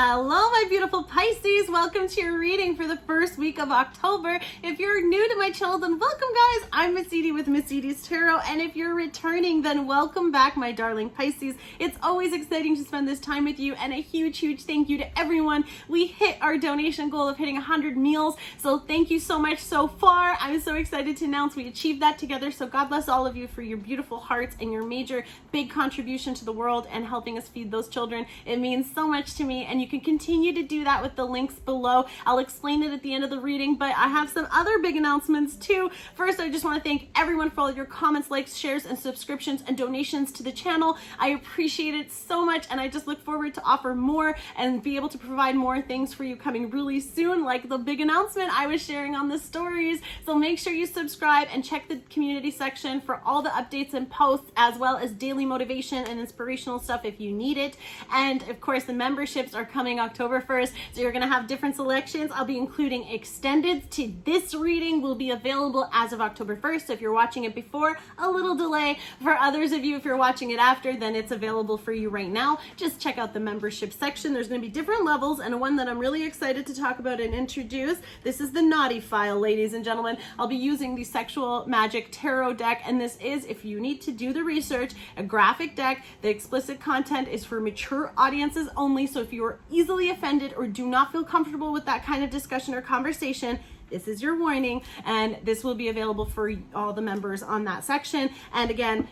Hello, my beautiful Pisces. Welcome to your reading for the first week of October. If you're new to my channel, then welcome, guys. I'm Miss Edie with Miss Edie's Tarot, and if you're returning, then welcome back, my darling Pisces. It's always exciting to spend this time with you, and a huge, huge thank you to everyone. We hit our donation goal of hitting 100 meals, so thank you so much so far. I'm so excited to announce we achieved that together, so God bless all of you for your beautiful hearts and your major, big contribution to the world and helping us feed those children. It means so much to me, and you can continue to do that with the links below. I'll explain it at the end of the reading, but I have some other big announcements too. First, I just want to thank everyone for all your comments, likes, shares, and subscriptions and donations to the channel. I appreciate it so much, and I just look forward to offer more and be able to provide more things for you coming really soon, like the big announcement I was sharing on the stories. So make sure you subscribe and check the community section for all the updates and posts, as well as daily motivation and inspirational stuff if you need it. And of course, the memberships are coming October 1st, so you're going to have different selections. I'll be including extended to this reading will be available as of October 1st. So if you're watching it before, a little delay. For others of you, if you're watching it after, then it's available for you right now. Just check out the membership section. There's going to be different levels, and one that I'm really excited to talk about and introduce. This is the Naughty File, ladies and gentlemen. I'll be using the Sexual Magic Tarot deck, and this is, if you need to do the research, a graphic deck. The explicit content is for mature audiences only, so if you are easily offended or do not feel comfortable with that kind of discussion or conversation, this is your warning, and this will be available for all the members on that section. And again,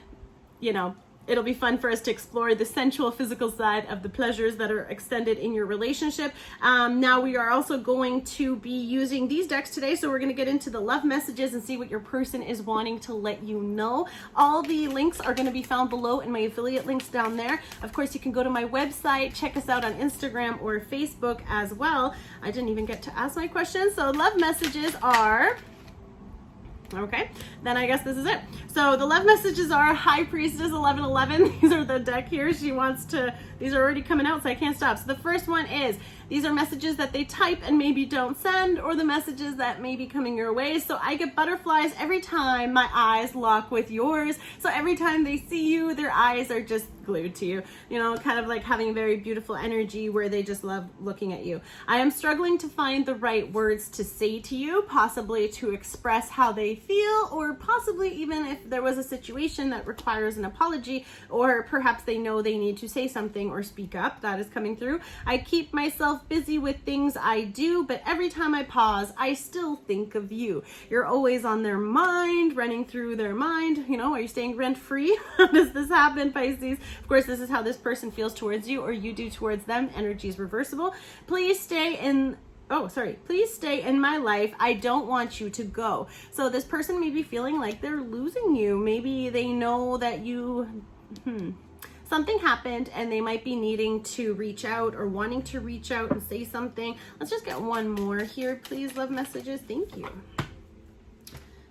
you know, it'll be fun for us to explore the sensual physical side of the pleasures that are extended in your relationship. Now we are also going to be using these decks today, so we're going to get into the love messages and see what your person is wanting to let you know. All the links are going to be found below in my affiliate links down there. Of course, you can go to my website, check us out on Instagram or Facebook as well. I didn't even get to ask my question. So love messages are... Okay, then I guess this is it. So the love messages are High Priestess 1111. These are the deck here. She wants to, these are already coming out, so I can't stop. So the first one is, these are messages that they type and maybe don't send, or the messages that may be coming your way. So I get butterflies every time my eyes lock with yours. So every time they see you, their eyes are just glued to you, you know, kind of like having very beautiful energy where they just love looking at you. I am struggling to find the right words to say to you, possibly to express how they feel, or possibly even if there was a situation that requires an apology, or perhaps they know they need to say something or speak up. That is coming through. I keep myself busy with things I do, but every time I pause, I still think of you. You're always on their mind, running through their mind. You know, are you staying rent-free? How does this happen, Pisces? Of course, this is how this person feels towards you, or you do towards them. Energy is reversible. Please stay in my life. I don't want you to go. So this person may be feeling like they're losing you. Maybe they know that you, something happened and they might be needing to reach out or wanting to reach out and say something. Let's just get one more here, please. Love messages. Thank you.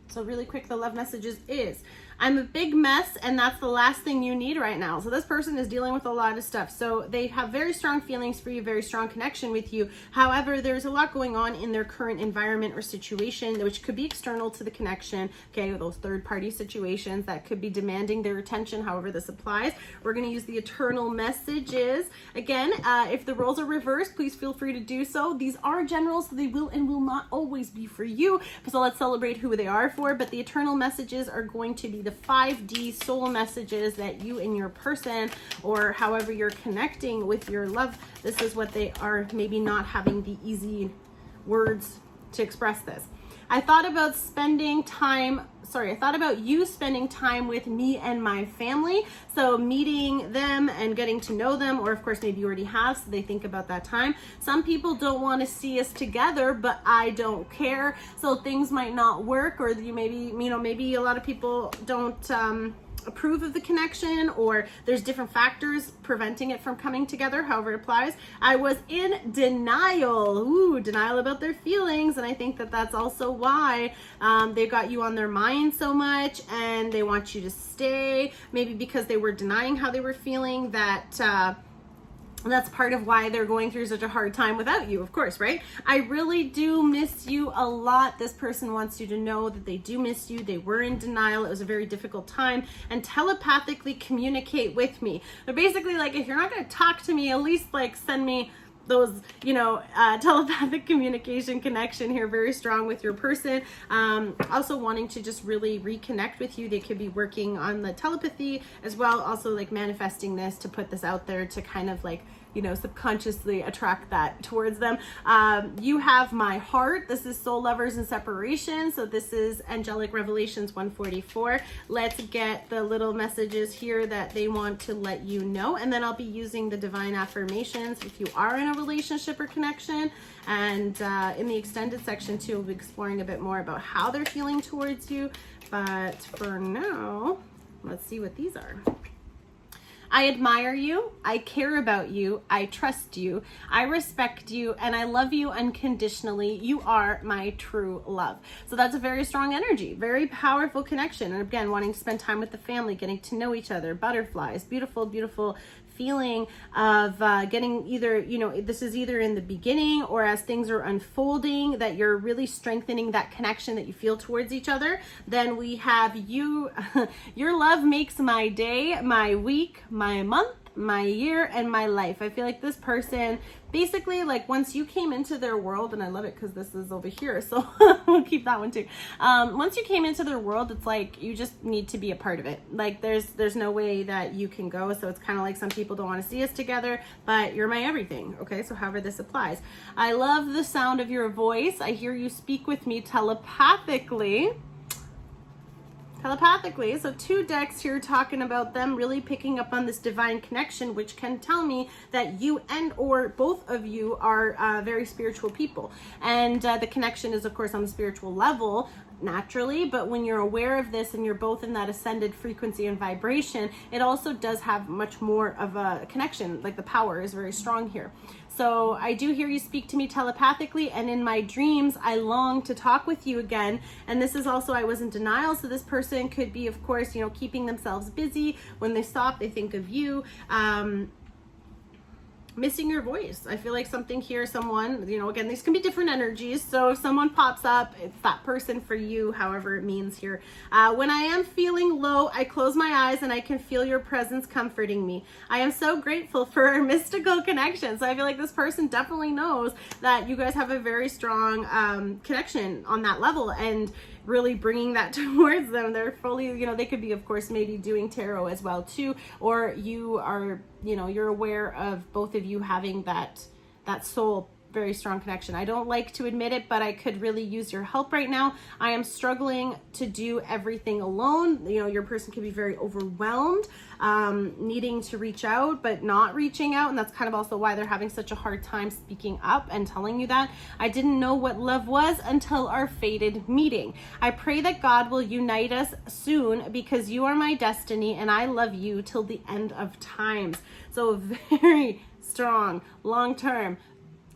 So really quick, the love messages is, I'm a big mess, and that's the last thing you need right now. So this person is dealing with a lot of stuff. So they have very strong feelings for you, very strong connection with you. However, there's a lot going on in their current environment or situation, which could be external to the connection. Okay, those third-party situations that could be demanding their attention, however this applies. We're going to use the eternal messages. Again, if the roles are reversed, please feel free to do so. These are general, so they will and will not always be for you. So let's celebrate who they are for. But the eternal messages are going to be the 5D soul messages that you and your person, or however you're connecting with your love, this is what they are, maybe not having the easy words to express this. I thought about you spending time with me and my family. So meeting them and getting to know them, or of course maybe you already have, so they think about that time. Some people don't want to see us together, but I don't care. So things might not work, or maybe a lot of people don't approve of the connection, or there's different factors preventing it from coming together, however it applies. I was in denial. Denial about their feelings, and I think that that's also why they've got you on their mind so much, and they want you to stay, maybe because they were denying how they were feeling. That's part of why they're going through such a hard time without you, of course, right? I really do miss you a lot. This person wants you to know that they do miss you. They were in denial. It was a very difficult time, and telepathically communicate with me. They're basically like, if you're not going to talk to me, at least like send me those, telepathic communication connection here, very strong with your person. Also wanting to just really reconnect with you. They could be working on the telepathy as well. Also like manifesting this to put this out there to kind of like, subconsciously attract that towards them. You have my heart. This is soul lovers and separation. So this is angelic revelations 144. Let's get the little messages here that they want to let you know. And then I'll be using the divine affirmations if you are in a relationship or connection. And in the extended section too, we'll be exploring a bit more about how they're feeling towards you. But for now, let's see what these are. I admire you, I care about you, I trust you, I respect you, and I love you unconditionally. You are my true love. So that's a very strong energy, very powerful connection. And again, wanting to spend time with the family, getting to know each other, butterflies, beautiful, beautiful feeling of getting either, this is either in the beginning or as things are unfolding that you're really strengthening that connection that you feel towards each other. Then we have you, your love makes my day, my week, my month, my year, and my life. I feel like this person basically, like, once you came into their world, and I love it because this is over here, so we'll keep that one too. Once you came into their world, it's like you just need to be a part of it. Like there's no way that you can go. So it's kind of like some people don't want to see us together, but you're my everything. Okay, so however this applies. I love the sound of your voice. I hear you speak with me telepathically. So 2 decks here talking about them really picking up on this divine connection, which can tell me that you and or both of you are very spiritual people. And the connection is, of course, on the spiritual level naturally, but when you're aware of this and you're both in that ascended frequency and vibration, it also does have much more of a connection. Like the power is very strong here. So I do hear you speak to me telepathically, and in my dreams, I long to talk with you again. And this is also, I was in denial. So this person could be, of course, keeping themselves busy. When they stop, they think of you. Missing your voice. I feel like something here, someone, again, these can be different energies. So if someone pops up, it's that person for you, however it means here. When I am feeling low, I close my eyes and I can feel your presence comforting me. I am so grateful for our mystical connection. So I feel like this person definitely knows that you guys have a very strong connection on that level, and really bringing that towards them. They're fully, they could be, of course, maybe doing tarot as well too, or you are, you're aware of both of you having that soul very strong connection. I don't like to admit it, but I could really use your help right now. I am struggling to do everything alone. Your person could be very overwhelmed, needing to reach out, but not reaching out. And that's kind of also why they're having such a hard time speaking up and telling you that. I didn't know what love was until our fated meeting. I pray that God will unite us soon because you are my destiny and I love you till the end of times. So very strong, long-term,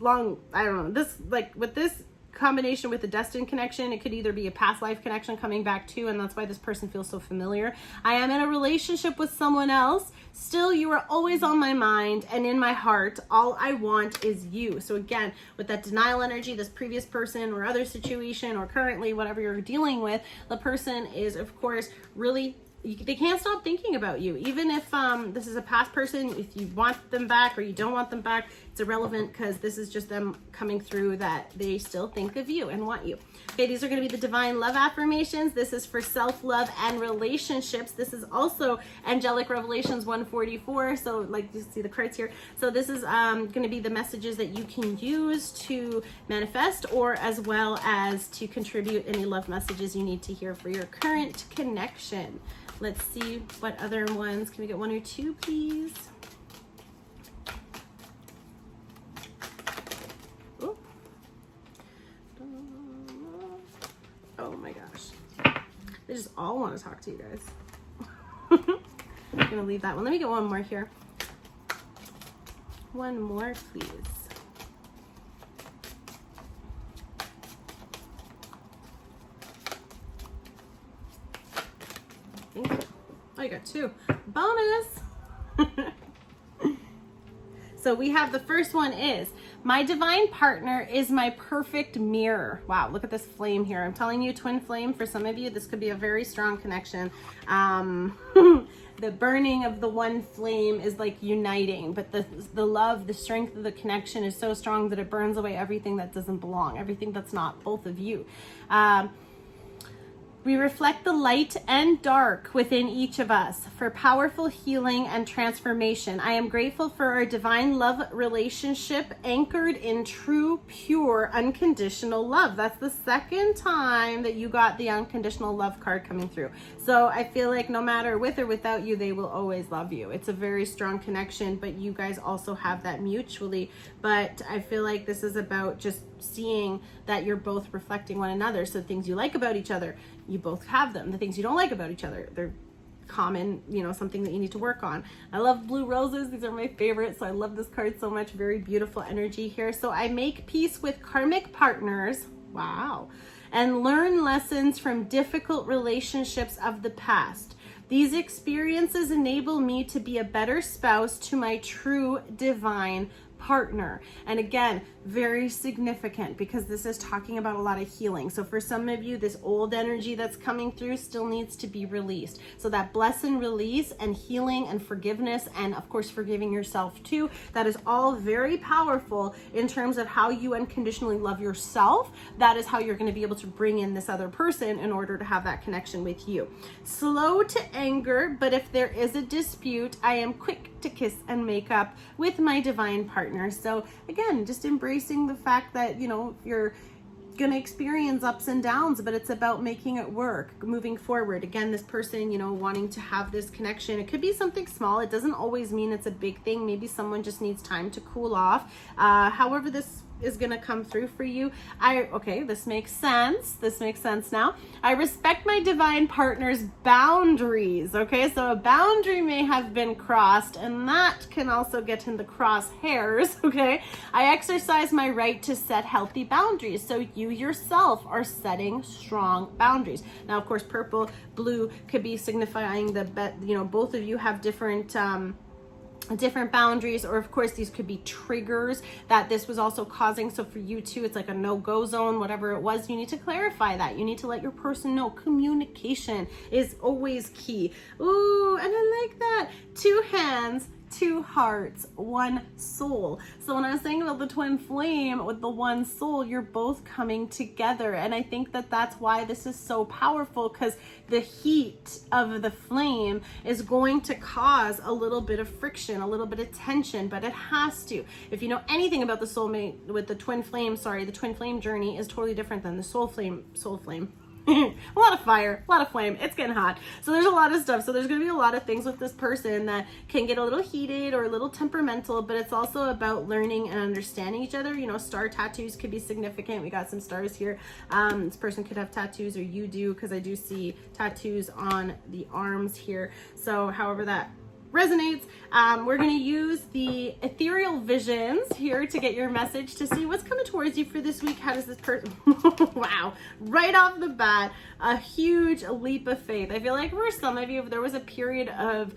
I don't know, this, like with this combination with the destined connection, it could either be a past life connection coming back too, and that's why this person feels so familiar. I am in a relationship with someone else. Still, you are always on my mind and in my heart. All I want is you. So again, with that denial energy, this previous person or other situation or currently whatever you're dealing with, the person is, of course, really, they can't stop thinking about you. Even if this is a past person, if you want them back or you don't want them back, it's irrelevant because this is just them coming through that they still think of you and want you. Okay, these are going to be the divine love affirmations. This is for self-love and relationships. This is also angelic revelations 144. So like you see the cards here. So this is going to be the messages that you can use to manifest, or as well as to contribute any love messages you need to hear for your current connection. Let's see what other ones. Can we get 1 or 2, please? Ooh. Oh my gosh. They just all want to talk to you guys. I'm gonna leave that one. Let me get one more here. One more, please. Thank you. Oh, you got 2. Bonus! So we have the first one is, my divine partner is my perfect mirror. Wow, look at this flame here. I'm telling you, twin flame, for some of you, this could be a very strong connection. the burning of the one flame is like uniting, but the love, the strength of the connection is so strong that it burns away everything that doesn't belong, everything that's not both of you. We reflect the light and dark within each of us for powerful healing and transformation. I am grateful for our divine love relationship anchored in true, pure, unconditional love. That's the second time that you got the unconditional love card coming through. So I feel like no matter with or without you, they will always love you. It's a very strong connection, but you guys also have that mutually. But I feel like this is about just seeing that you're both reflecting one another. So things you like about each other, you both have them. The things you don't like about each other, they're common, you know, something that you need to work on. I love blue roses. These are my favorite. So I love this card so much. Very beautiful energy here. So I make peace with karmic partners. Wow. And learn lessons from difficult relationships of the past. These experiences enable me to be a better spouse to my true divine partner. And again, very significant because this is talking about a lot of healing. So for some of you, this old energy that's coming through still needs to be released. So that bless and release and healing and forgiveness, and of course forgiving yourself too, that is all very powerful in terms of how you unconditionally love yourself. That is how you're going to be able to bring in this other person in order to have that connection with you. Slow to anger, but if there is a dispute, I am quick to kiss and make up with my divine partner. So again, just embracing the fact that, you know, you're going to experience ups and downs, but it's about making it work, moving forward. Again, this person, you know, wanting to have this connection. It could be something small. It doesn't always mean it's a big thing. Maybe someone just needs time to cool off. However this is going to come through for you. Okay, this makes sense. This makes sense now. I respect my divine partner's boundaries. Okay, so a boundary may have been crossed, and that can also get in the crosshairs. Okay, I exercise my right to set healthy boundaries. So you yourself are setting strong boundaries. Now, of course, purple, blue could be signifying that, you know, both of you have different boundaries, or of course these could be triggers that this was also causing. So for you too, it's like a no-go zone, whatever it was. You need to clarify that. You need to let your person know. Communication is always key. Ooh, and I like that. 2 hands, 2 hearts, 1 soul. So when I was saying about the twin flame with the 1 soul, you're both coming together. And I think that that's why this is so powerful, because the heat of the flame is going to cause a little bit of friction, a little bit of tension, but it has to. If you know anything about the soulmate with the twin flame, the twin flame journey is totally different than the soul flame. A lot of fire, a lot of flame. It's getting hot. So there's a lot of stuff. So there's going to be a lot of things with this person that can get a little heated or a little temperamental, but it's also about learning and understanding each other. You know, star tattoos could be significant. We got some stars here. This person could have tattoos, or you do, because I do see tattoos on the arms here. So however that resonates, we're going to use the ethereal visions here to get your message, to see what's coming towards you for this week. How does this person wow, right off the bat, a huge leap of faith. I feel like for some of you, if there was a period of,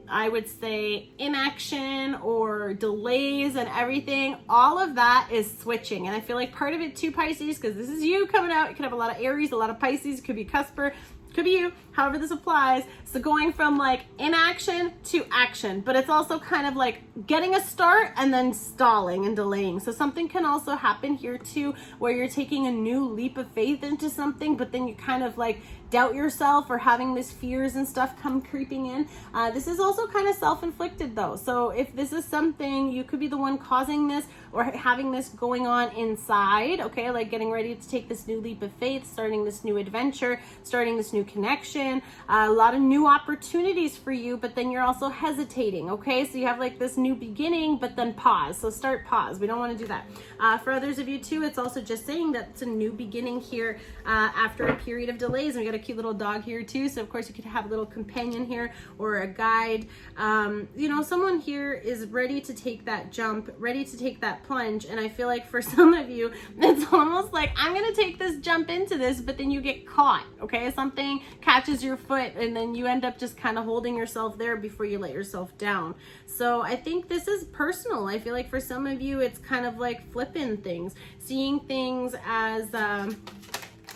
I would say, inaction or delays and everything, all of that is switching. And I feel like part of it too, Pisces, because this is you coming out. You could have a lot of Aries, a lot of Pisces, could be Cusper, could be you, however this applies. So going from like inaction to action, but it's also kind of like getting a start and then stalling and delaying. So something can also happen here too, where you're taking a new leap of faith into something, but then you kind of like doubt yourself, or having these fears and stuff come creeping in. This is also kind of self-inflicted though. So if this is something, you could be the one causing this or having this going on inside, okay? Like getting ready to take this new leap of faith, starting this new adventure, starting this new connection, a lot of new opportunities for you, but then you're also hesitating, okay? So you have like this new beginning, but then pause. So start, pause. We don't want to do that. For others of you too, it's also just saying that it's a new beginning here after a period of delays. And we got a cute little dog here too, so of course you could have a little companion here or a guide. You know, someone here is ready to take that jump, ready to take that plunge, and I feel like for some of you it's almost like, I'm gonna take this jump into this, but then you get caught, okay? Something catches your foot and then you end up just kind of holding yourself there before you let yourself down. So I think this is personal. I feel like for some of you it's kind of like flipping things, seeing things as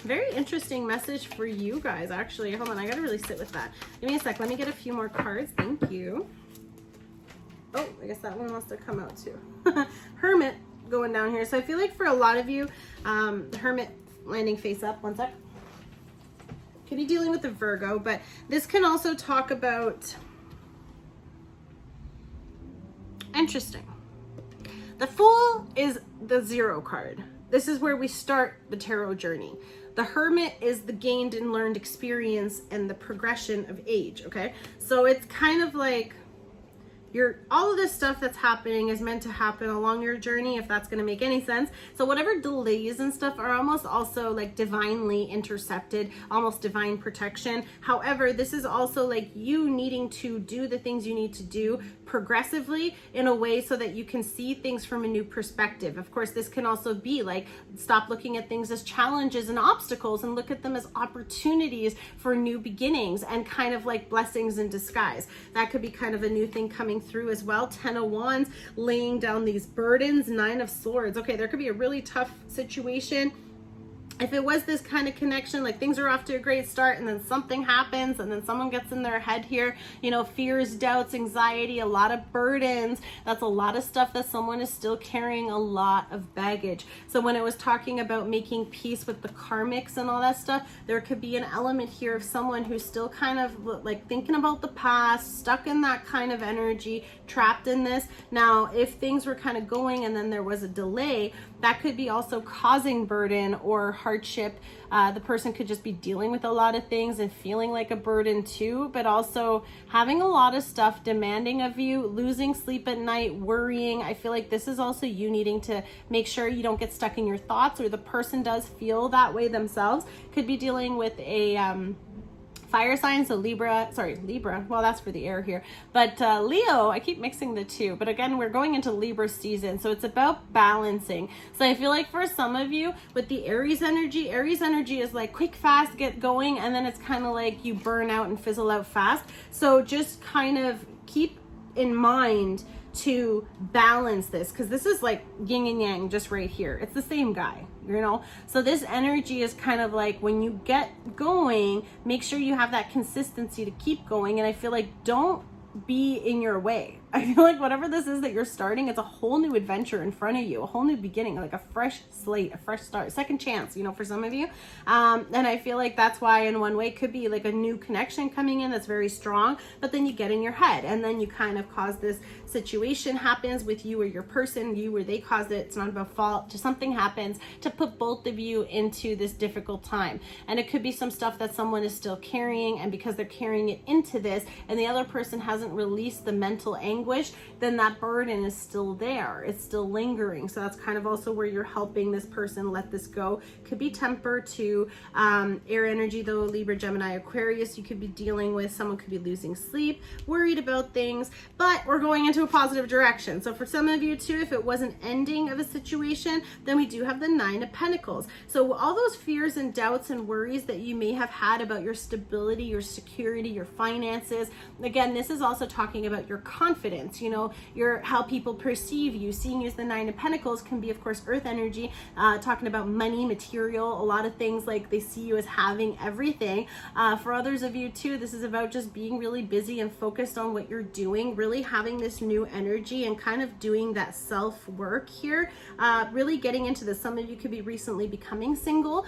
Very interesting message for you guys, actually. Hold on, I gotta really sit with that. Give me a sec. Let me get a few more cards. Thank you. Oh, I guess that one wants to come out too. Hermit going down here. So I feel like for a lot of you, the Hermit landing face up. One sec. Could be dealing with the Virgo, but this can also talk about... Interesting. The Fool is the 0 card. This is where we start the tarot journey. The Hermit is the gained and learned experience and the progression of age, okay? So it's kind of like all of this stuff that's happening is meant to happen along your journey, if that's going to make any sense. So whatever delays and stuff are almost also like divinely intercepted, almost divine protection. However, this is also like you needing to do the things you need to do progressively in a way so that you can see things from a new perspective. Of course, this can also be like, stop looking at things as challenges and obstacles and look at them as opportunities for new beginnings and kind of like blessings in disguise. That could be kind of a new thing coming through as well. 10 of Wands, laying down these burdens. 9 of Swords. Okay, there could be a really tough situation. If it was this kind of connection, like things are off to a great start and then something happens and then someone gets in their head here, you know, fears, doubts, anxiety, a lot of burdens. That's a lot of stuff that someone is still carrying, a lot of baggage. So when it was talking about making peace with the karmics and all that stuff, there could be an element here of someone who's still kind of like thinking about the past, stuck in that kind of energy, trapped in this. Now, if things were kind of going and then there was a delay, that could be also causing burden or hardship. The person could just be dealing with a lot of things and feeling like a burden too, but also having a lot of stuff demanding of you, losing sleep at night, worrying. I feel like this is also you needing to make sure you don't get stuck in your thoughts, or the person does feel that way themselves. Could be dealing with a fire sign, so Libra, well, that's for the air here, but Leo, I keep mixing the two, but again, we're going into Libra season, so it's about balancing. So I feel like for some of you with the Aries energy is like quick, fast, get going, and then it's kind of like you burn out and fizzle out fast. So just kind of keep in mind to balance this, because this is like yin and yang just right here. It's the same guy, you know? So this energy is kind of like when you get going, make sure you have that consistency to keep going. And I feel like don't be in your way. I feel like whatever this is that you're starting, it's a whole new adventure in front of you, a whole new beginning, like a fresh slate, a fresh start, second chance, you know, for some of you. And I feel like that's why in one way it could be like a new connection coming in that's very strong, but then you get in your head and then you kind of cause this situation happens with you or your person, you or they caused it. It's not about fault, just something happens to put both of you into this difficult time. And it could be some stuff that someone is still carrying, and because they're carrying it into this and the other person hasn't released the mental anguish, then that burden is still there. It's still lingering. So that's kind of also where you're helping this person let this go. Could be temper to air energy though, Libra, Gemini, Aquarius. You could be dealing with, someone could be losing sleep, worried about things, but we're going into a positive direction. So for some of you too, if it was an ending of a situation, then we do have the 9 of Pentacles. So all those fears and doubts and worries that you may have had about your stability, your security, your finances, again, this is also talking about your confidence, you know, your how people perceive you. Seeing you as the 9 of Pentacles can be, of course, earth energy, talking about money, material, a lot of things, like they see you as having everything. For others of you too, this is about just being really busy and focused on what you're doing, really having this new energy and kind of doing that self-work here, really getting into this. Some of you could be recently becoming single.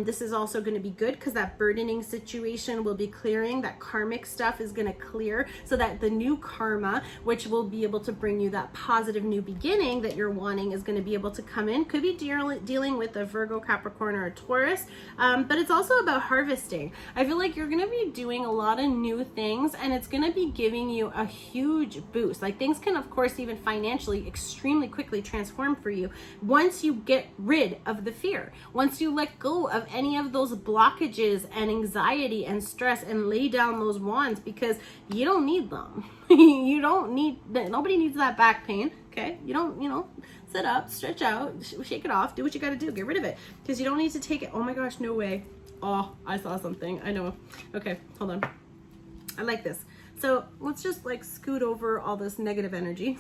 This is also going to be good because that burdening situation will be clearing. That karmic stuff is going to clear, so that the new karma, which will be able to bring you that positive new beginning that you're wanting, is going to be able to come in. Could be dealing with a Virgo, Capricorn, or a Taurus, but it's also about harvesting. I feel like you're going to be doing a lot of new things, and it's going to be giving you a huge boost. Like things can, of course, even financially extremely quickly transform for you once you get rid of the fear, once you let go of any of those blockages and anxiety and stress and lay down those wands, because you don't need them. You don't need that. Nobody needs that back pain. Okay. You don't, you know, sit up, stretch out, shake it off, do what you got to do, get rid of it, because you don't need to take it. Oh my gosh, no way. Oh, I saw something. I know. Okay, hold on. I like this. So let's just like scoot over all this negative energy.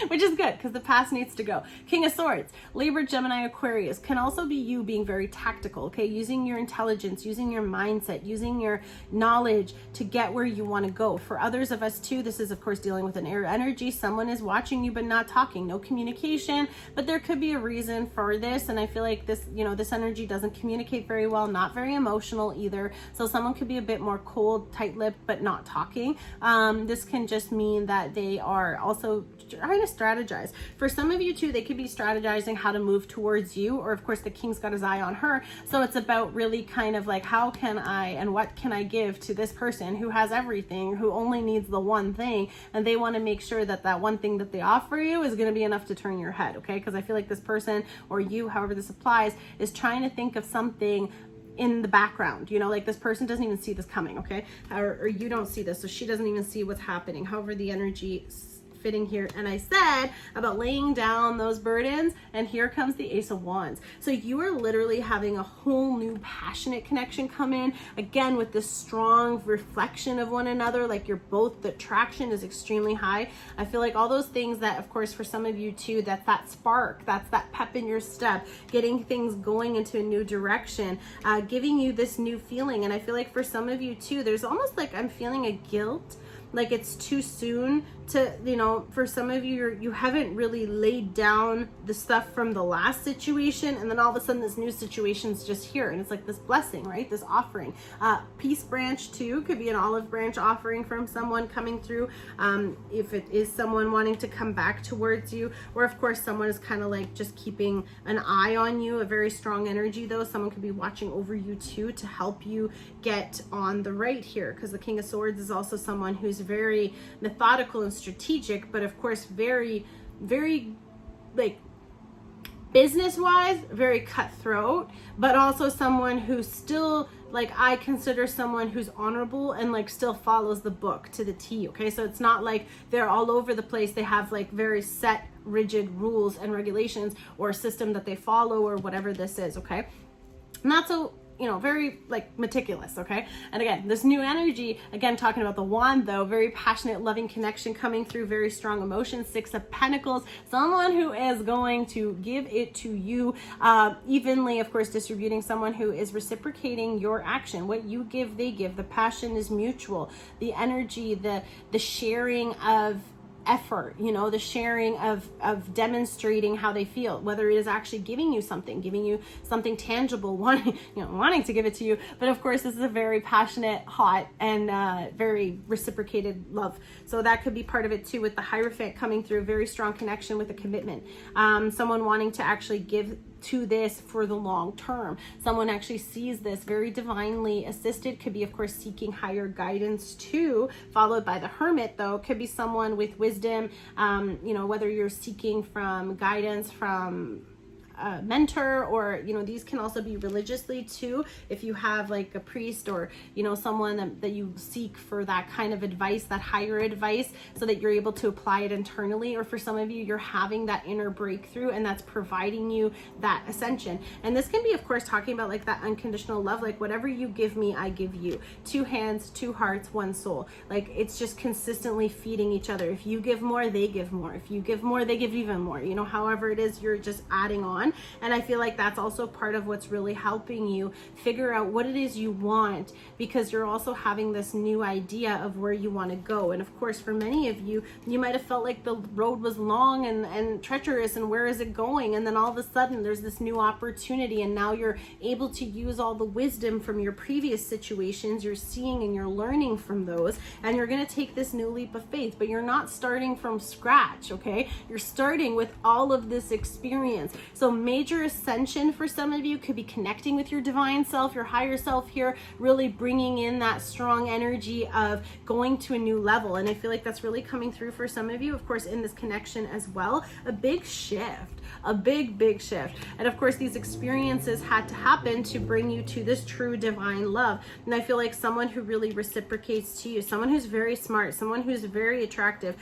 which is good because the past needs to go. King of Swords, Libra, Gemini, Aquarius can also be you being very tactical, okay? Using your intelligence, using your mindset, using your knowledge to get where you want to go. For others of us too, this is of course dealing with an air energy. Someone is watching you but not talking, no communication, but there could be a reason for this. And I feel like this, you know, this energy doesn't communicate very well, not very emotional either. So someone could be a bit more cold, tight-lipped, but not talking. This can just mean that they are also trying to strategize. For some of you too, they could be strategizing how to move towards you, or of course the king's got his eye on her. So it's about really kind of like, how can I and what can I give to this person who has everything, who only needs the one thing, and they want to make sure that that one thing that they offer you is going to be enough to turn your head, okay? Because I feel like this person, or you, however this applies, is trying to think of something in the background, you know, like this person doesn't even see this coming, okay? Or you don't see this, so she doesn't even see what's happening. However, the energy fitting here. And I said about laying down those burdens, and here comes the Ace of Wands. So you are literally having a whole new passionate connection come in, again with this strong reflection of one another, like you're both, the traction is extremely high. I feel like all those things that, of course, for some of you too, that's that spark, that's that pep in your step, getting things going into a new direction, giving you this new feeling. And I feel like for some of you too, there's almost like I'm feeling a guilt, like it's too soon to, you know, for some of you, you haven't really laid down the stuff from the last situation, and then all of a sudden this new situation's just here, and it's like this blessing, right? This offering. Peace branch too could be an olive branch offering from someone coming through, if it is someone wanting to come back towards you, or of course someone is kind of like just keeping an eye on you, a very strong energy though. Someone could be watching over you too to help you get on the right here, because the King of Swords is also someone who's very methodical and strategic, but of course very, very like business wise, very cutthroat, but also someone who's still, like, I consider someone who's honorable and like still follows the book to the T, okay? So it's not like they're all over the place. They have like very set, rigid rules and regulations or a system that they follow or whatever this is, okay? Not so, you know, very like meticulous, okay? And again, this new energy, again, talking about the wand though, very passionate, loving connection coming through, very strong emotions, Six of Pentacles, someone who is going to give it to you evenly, of course, distributing, someone who is reciprocating your action. What you give, they give. The passion is mutual. The energy, the sharing of effort, you know, the sharing of demonstrating how they feel, whether it is actually giving you something tangible, wanting to give it to you. But of course, this is a very passionate, hot, and very reciprocated love. So that could be part of it too, with the Hierophant coming through, very strong connection with a commitment. Someone wanting to actually give to this for the long term. Someone actually sees this very divinely assisted, could be of course seeking higher guidance too, followed by the Hermit though, could be someone with wisdom, you know, whether you're seeking from guidance from a mentor, or, you know, these can also be religiously too, if you have like a priest or, you know, someone that you seek for that kind of advice, that higher advice, so that you're able to apply it internally. Or for some of you, you're having that inner breakthrough and that's providing you that ascension. And this can be, of course, talking about like that unconditional love, like whatever you give me, I give you. Two hands, two hearts, one soul. Like it's just consistently feeding each other. If you give more, they give more. If you give more, they give even more. You know, however it is, you're just adding on. And I feel like that's also part of what's really helping you figure out what it is you want, because you're also having this new idea of where you want to go. And of course, for many of you, you might have felt like the road was long and treacherous, and where is it going? And then all of a sudden there's this new opportunity, and now you're able to use all the wisdom from your previous situations. You're seeing and you're learning from those, and you're going to take this new leap of faith. But you're not starting from scratch, okay? You're starting with all of this experience. So major ascension for some of you could be connecting with your divine self, your higher self here, really bringing in that strong energy of going to a new level. And I feel like that's really coming through for some of you, of course, in this connection as well. A big shift, a big shift. And of course, these experiences had to happen to bring you to this true divine love. And I feel like someone who really reciprocates to you, someone who's very smart, someone who's very attractive,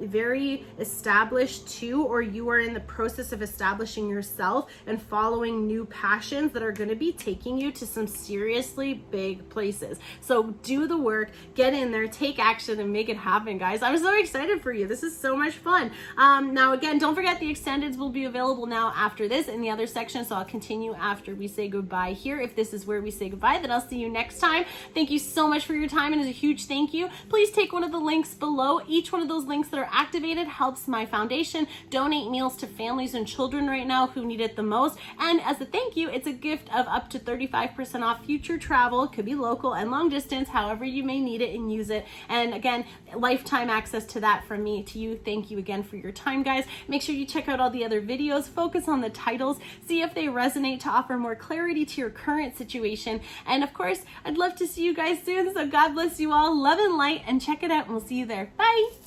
very established too, or you are in the process of establishing yourself yourself and following new passions that are going to be taking you to some seriously big places. So do the work, get in there, take action, and make it happen, guys. I'm so excited for you. This is so much fun. Now, again, don't forget the extendeds will be available now after this in the other section. So I'll continue after we say goodbye here. If this is where we say goodbye, then I'll see you next time. Thank you so much for your time, and as a huge thank you, please take one of the links below. Each one of those links that are activated helps my foundation donate meals to families and children right now who need it the most. And as a thank you, it's a gift of up to 35% off future travel. It could be local and long distance, however you may need it and use it. And again, lifetime access to that from me to you. Thank you again for your time, guys. Make sure you check out all the other videos, focus on the titles, see if they resonate to offer more clarity to your current situation. And of course, I'd love to see you guys soon. So God bless you all. Love and light, and check it out, and we'll see you there. Bye.